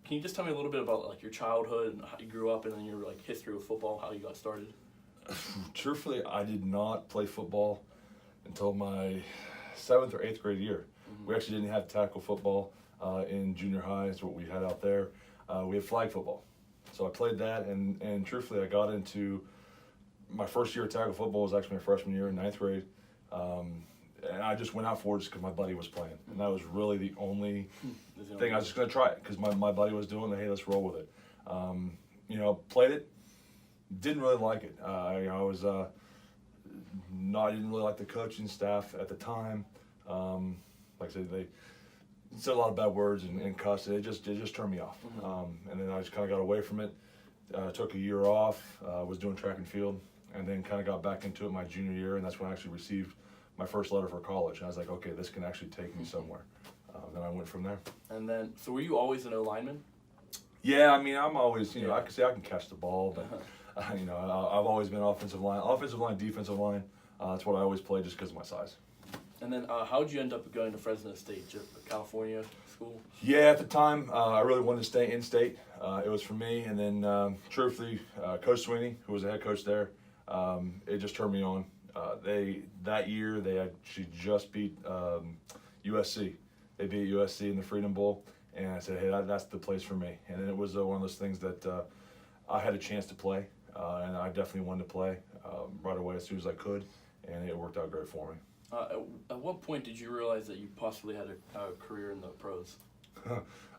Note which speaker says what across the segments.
Speaker 1: Can you just tell me a little bit about like your childhood and how you grew up, and then your like history with football, how you got started?
Speaker 2: Truthfully, I did not play football until my 7th or 8th grade year.
Speaker 1: Mm-hmm.
Speaker 2: We actually didn't have tackle football in junior high. Is what we had out there. We had flag football, so I played that, and truthfully, I got into my first year of tackle football was actually my freshman year in 9th grade. And I just went out for it just because my buddy was playing. And that was really the only thing I was just going to try it because my buddy was doing it. Hey, let's roll with it. Played it. Didn't really like it. I didn't really like the coaching staff at the time. Like I said, they said a lot of bad words and cussed. It just turned me off.
Speaker 1: Mm-hmm.
Speaker 2: And then I just kind of got away from it. Took a year off. Was doing track and field. And then kind of got back into it my junior year. And that's when I actually received my first letter for college. And I was like, okay, this can actually take me somewhere. Then I went from there.
Speaker 1: And then, so were you always an O-lineman?
Speaker 2: Yeah, I mean, I'm always, I can say I can catch the ball, but, I've always been offensive line, defensive line. That's what I always played just because of my size.
Speaker 1: And then how did you end up going to Fresno State, California school?
Speaker 2: Yeah, at the time, I really wanted to stay in-state. It was for me. And then, truthfully, Coach Sweeney, who was the head coach there, it just turned me on. That year, they actually just beat USC. They beat USC in the Freedom Bowl. And I said, hey, that's the place for me. And then it was one of those things that I had a chance to play. And I definitely wanted to play right away as soon as I could. And it worked out great for me.
Speaker 1: At what point did you realize that you possibly had a career in the pros?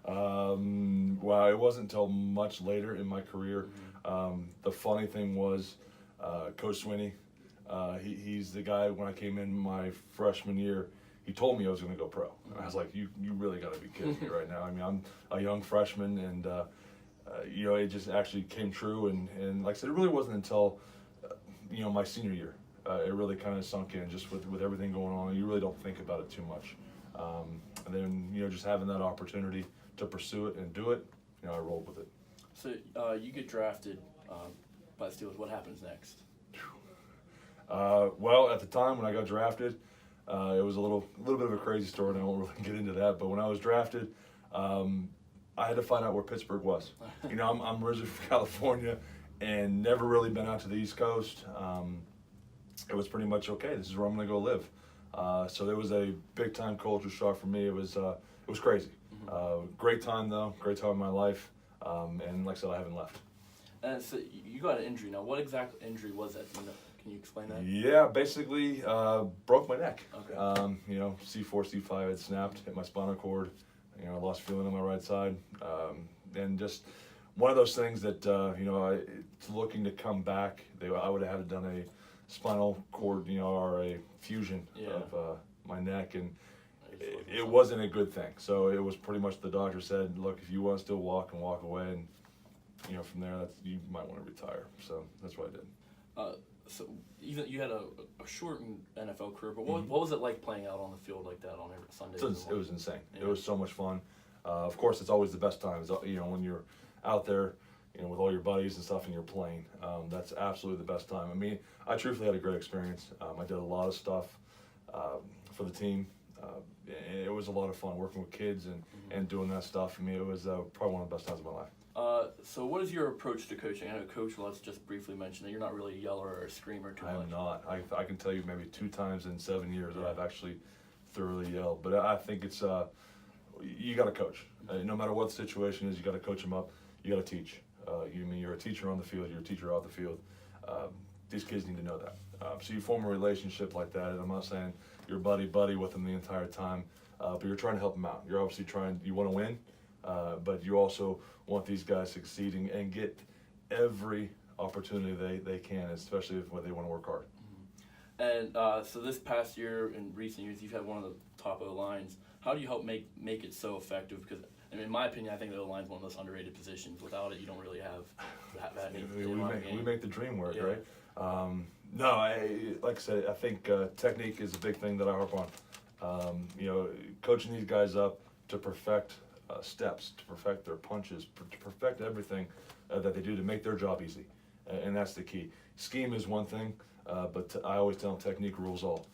Speaker 2: Well, it wasn't until much later in my career.
Speaker 1: Mm-hmm.
Speaker 2: The funny thing was, Coach Sweeney, he's the guy when I came in my freshman year, he told me I was going to go pro. And I was like, you really got to be kidding me right now. I mean, I'm a young freshman, and, it just actually came true. And like I said, it really wasn't until, my senior year. It really kind of sunk in just with everything going on. You really don't think about it too much. And then, just having that opportunity to pursue it and do it, I rolled with it.
Speaker 1: So you get drafted by the Steelers. What happens next?
Speaker 2: Well, at the time when I got drafted, it was a little bit of a crazy story, and I won't really get into that. But when I was drafted, I had to find out where Pittsburgh was. I'm originally from California and never really been out to the East Coast. It was pretty much okay. This is where I'm going to go live. So there was a big time culture shock for me. It was crazy.
Speaker 1: Mm-hmm.
Speaker 2: Great time though. Great time in my life. And like I said, I haven't left.
Speaker 1: And so you got an injury. Now, what exact injury was that? Can you explain that?
Speaker 2: Yeah, basically broke my neck.
Speaker 1: Okay.
Speaker 2: C4, C5 had snapped, hit my spinal cord. I lost feeling on my right side. And just one of those things that, it's looking to come back. I would have had done a spinal cord, or a fusion of my neck, and it wasn't a good thing. So it was pretty much the doctor said, look, if you want to still walk and walk away, and from there, you might want to retire. So that's what I did.
Speaker 1: So even you had a shortened NFL career, but what was it like playing out on the field like that on every Sunday?
Speaker 2: It was insane. Yeah. It was so much fun. Of course, it's always the best times. When you're out there, with all your buddies and stuff, and you're playing. That's absolutely the best time. I mean, I truthfully had a great experience. I did a lot of stuff for the team. It was a lot of fun working with kids and doing that stuff. I mean, it was probably one of the best times of my life.
Speaker 1: So what is your approach to coaching? I know Coach let's just briefly mention that you're not really a yeller or a screamer too much.
Speaker 2: I'm not. I can tell you maybe 2 times in 7 years that I've actually thoroughly yelled. But I think it's you got to coach. No matter what the situation is, you got to coach them up. You got to teach. You're a teacher on the field. You're a teacher off the field. These kids need to know that. So you form a relationship like that. And I'm not saying you're buddy with them the entire time, but you're trying to help them out. You're obviously you want to win, but you also want these guys succeeding and get every opportunity they can, especially when they want to work hard.
Speaker 1: Mm-hmm. And so this past year, in recent years, you've had one of the top O-lines. How do you help make it so effective? Because in my opinion, I think the O-line is one of the most underrated positions. Without it, you don't really have that.
Speaker 2: We make the dream work, right? No, like I said, I think technique is a big thing that I harp on. Coaching these guys up to perfect steps, to perfect their punches, to perfect everything that they do to make their job easy, and that's the key. Scheme is one thing, but I always tell them technique rules all.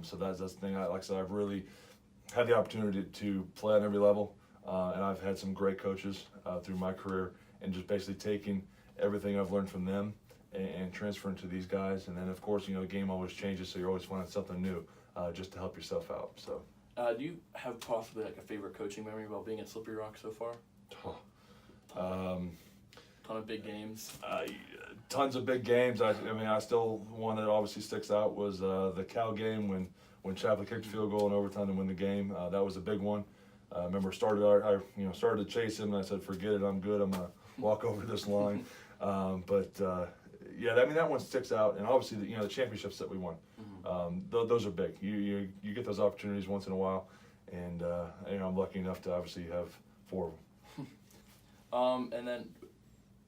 Speaker 2: So that's the thing. Like I said, I've really had the opportunity to play on every level. and I've had some great coaches through my career, and just basically taking everything I've learned from them and transferring to these guys. And then, of course, the game always changes, so you're always finding something new just to help yourself out. So,
Speaker 1: do you have possibly like a favorite coaching memory while being at Slippery Rock so far? Ton of big games.
Speaker 2: Tons of big games. I still, one that obviously sticks out was the Cal game when Chaplin kicked a field goal in overtime to win the game. That was a big one. I remember started to chase him, and I said, "Forget it, I'm good. I'm gonna walk over this line." Yeah, that one sticks out, and obviously the championships that we won, those are big. You get those opportunities once in a while, and I'm lucky enough to obviously have 4 of them.
Speaker 1: And then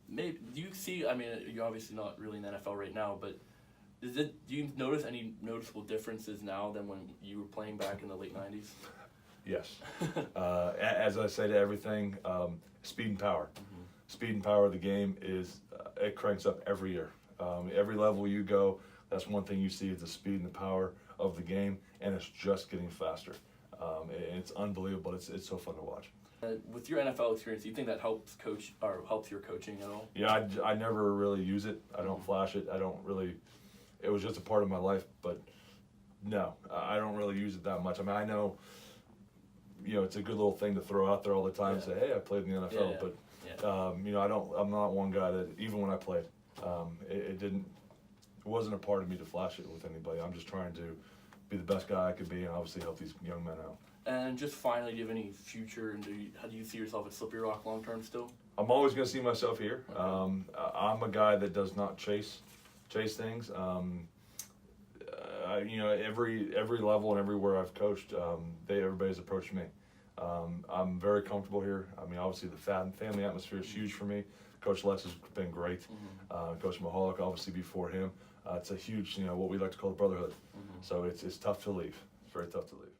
Speaker 1: maybe do you see? I mean, you're obviously not really in the NFL right now, but do you notice any noticeable differences now than when you were playing back in the late '90s?
Speaker 2: Yes. As I say to everything, speed and power. Speed and power of the game it cranks up every year. Every level you go, that's one thing you see is the speed and the power of the game, and it's just getting faster. It's unbelievable. It's so fun to watch.
Speaker 1: With your NFL experience, do you think that helps your coaching at all?
Speaker 2: Yeah, I never really use it. I don't flash it. I don't really. It was just a part of my life, but no, I don't really use it that much. I mean, I know, it's a good little thing to throw out there all the time and say, "Hey, I played in the NFL," but I'm not one guy that even when I played, it wasn't a part of me to flash it with anybody. I'm just trying to be the best guy I could be and obviously help these young men out.
Speaker 1: And just finally, do you have any future, and how do you see yourself at Slippery Rock long term still?
Speaker 2: I'm always going to see myself here. Okay. I'm a guy that does not chase things. Every level and everywhere I've coached, everybody's approached me. I'm very comfortable here. I mean, obviously the family atmosphere is huge for me. Coach Les has been great. Coach Mahalik, obviously before him. It's a huge, what we like to call a brotherhood. So it's tough to leave. It's very tough to leave.